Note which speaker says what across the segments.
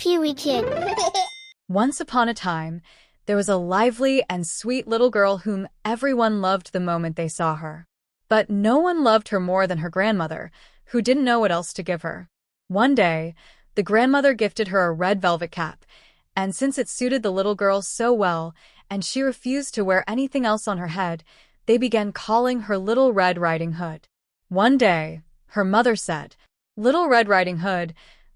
Speaker 1: PeeWeeKid.
Speaker 2: Once upon a time, there was a lively and sweet little girl whom everyone loved the moment they saw her. But no one loved her more than her grandmother, who didn't know what else to give her. One day, the grandmother gifted her a red velvet cap, and since it suited the little girl so well, and she refused to wear anything else on her head, they began calling her Little Red Riding Hood. One day, her mother said, "Little Red Riding Hood,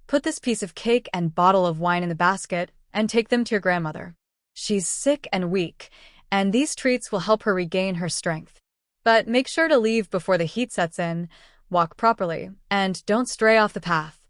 Speaker 2: put this piece of cake and bottle of wine in the basket and take them to your grandmother. She's sick and weak, and these treats will help her regain her strength. But make sure to leave before the heat sets in, walk properly, and don't stray off the path.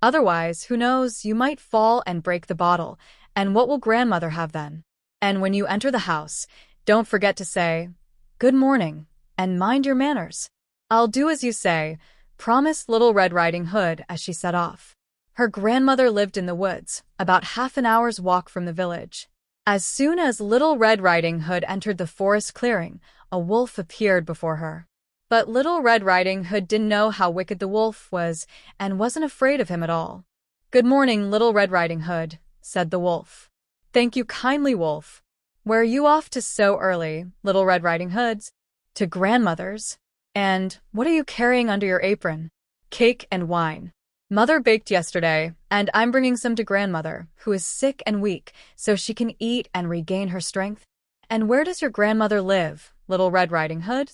Speaker 2: Otherwise, who knows, you might fall and break the bottle, and what will grandmother have then? And when you enter the house, don't forget to say, 'Good morning,' and mind your manners. I'll do as you say," promised Little Red Riding Hood as she set off. Her grandmother lived in the woods, about half an hour's walk from the village. As soon as Little Red Riding Hood entered the forest clearing, a wolf appeared before her. But Little Red Riding Hood didn't know how wicked the wolf was and wasn't afraid of him at all. "Good morning, Little Red Riding Hood," said the wolf. "Thank you kindly, wolf. Where are you off to so early, Little Red Riding Hoods?" "To grandmother's." "And what are you carrying under your apron?" "Cake and wine. Mother baked yesterday, and I'm bringing some to grandmother, who is sick and weak, so she can eat and regain her strength." "And where does your grandmother live, Little Red Riding Hood?"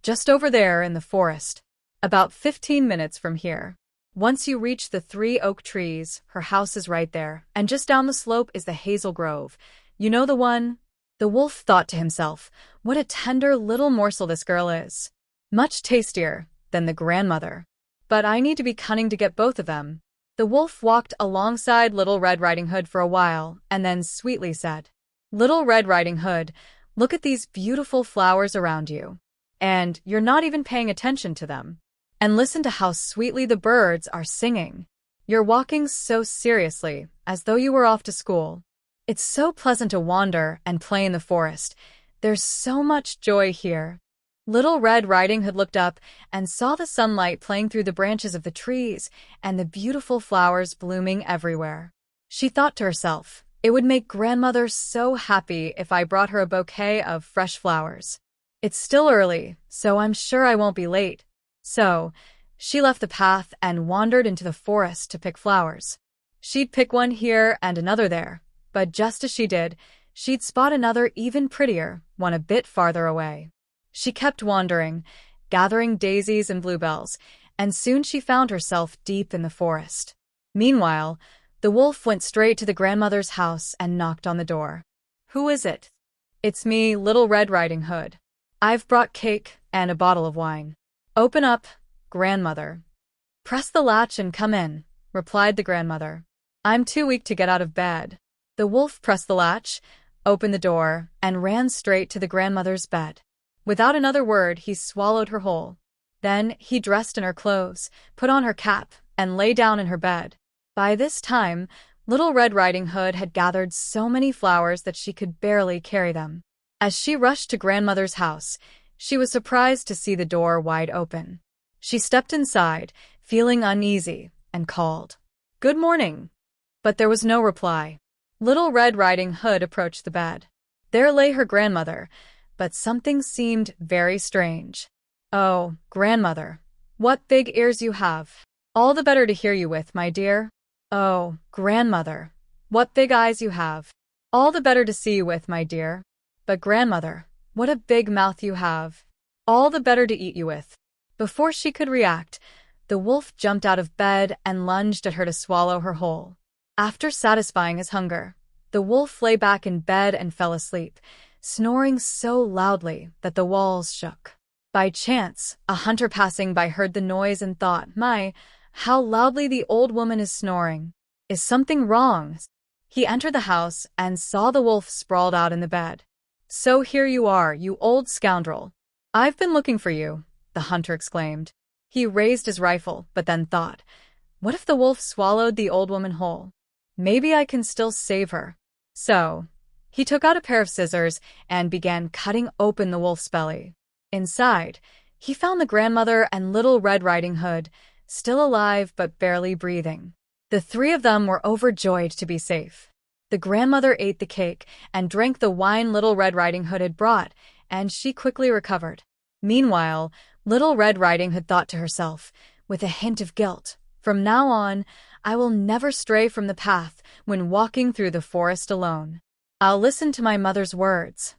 Speaker 2: "Just over there in the forest. About 15 minutes from here. Once you reach the 3 oak trees, her house is right there, and just down the slope is the hazel grove. You know the one?" The wolf thought to himself, what a tender little morsel this girl is. Much tastier than the grandmother. But I need to be cunning to get both of them. The wolf walked alongside Little Red Riding Hood for a while, and then sweetly said, "Little Red Riding Hood, look at these beautiful flowers around you. And you're not even paying attention to them. And listen to how sweetly the birds are singing. You're walking so seriously, as though you were off to school. It's so pleasant to wander and play in the forest. There's so much joy here." Little Red Riding Hood looked up and saw the sunlight playing through the branches of the trees and the beautiful flowers blooming everywhere. She thought to herself, it would make grandmother so happy if I brought her a bouquet of fresh flowers. It's still early, so I'm sure I won't be late. So, she left the path and wandered into the forest to pick flowers. She'd pick one here and another there, but just as she did, she'd spot another even prettier, one a bit farther away. She kept wandering, gathering daisies and bluebells, and soon she found herself deep in the forest. Meanwhile, the wolf went straight to the grandmother's house and knocked on the door. "Who is it?" "It's me, Little Red Riding Hood. I've brought cake and a bottle of wine." "Open up, grandmother." "Press the latch and come in," replied the grandmother. "I'm too weak to get out of bed." The wolf pressed the latch, opened the door, and ran straight to the grandmother's bed. Without another word, he swallowed her whole. Then he dressed in her clothes, put on her cap, and lay down in her bed. By this time, Little Red Riding Hood had gathered so many flowers that she could barely carry them. As she rushed to grandmother's house, she was surprised to see the door wide open. She stepped inside, feeling uneasy, and called, "Good morning." But there was no reply. Little Red Riding Hood approached the bed. There lay her grandmother, but something seemed very strange. "Oh, grandmother, what big ears you have. All the better to hear you with, my dear." "Oh, grandmother, what big eyes you have. All the better to see you with, my dear." "But grandmother, what a big mouth you have. All the better to eat you with." Before she could react, the wolf jumped out of bed and lunged at her to swallow her whole. After satisfying his hunger, the wolf lay back in bed and fell asleep, snoring so loudly that the walls shook. By chance, a hunter passing by heard the noise and thought, "My, how loudly the old woman is snoring. Is something wrong?" He entered the house and saw the wolf sprawled out in the bed. "So here you are, you old scoundrel. I've been looking for you," the hunter exclaimed. He raised his rifle, but then thought, what if the wolf swallowed the old woman whole? Maybe I can still save her. So, he took out a pair of scissors and began cutting open the wolf's belly. Inside, he found the grandmother and Little Red Riding Hood, still alive but barely breathing. The three of them were overjoyed to be safe. The grandmother ate the cake and drank the wine Little Red Riding Hood had brought, and she quickly recovered. Meanwhile, Little Red Riding Hood thought to herself, with a hint of guilt, "From now on, I will never stray from the path when walking through the forest alone. I'll listen to my mother's words."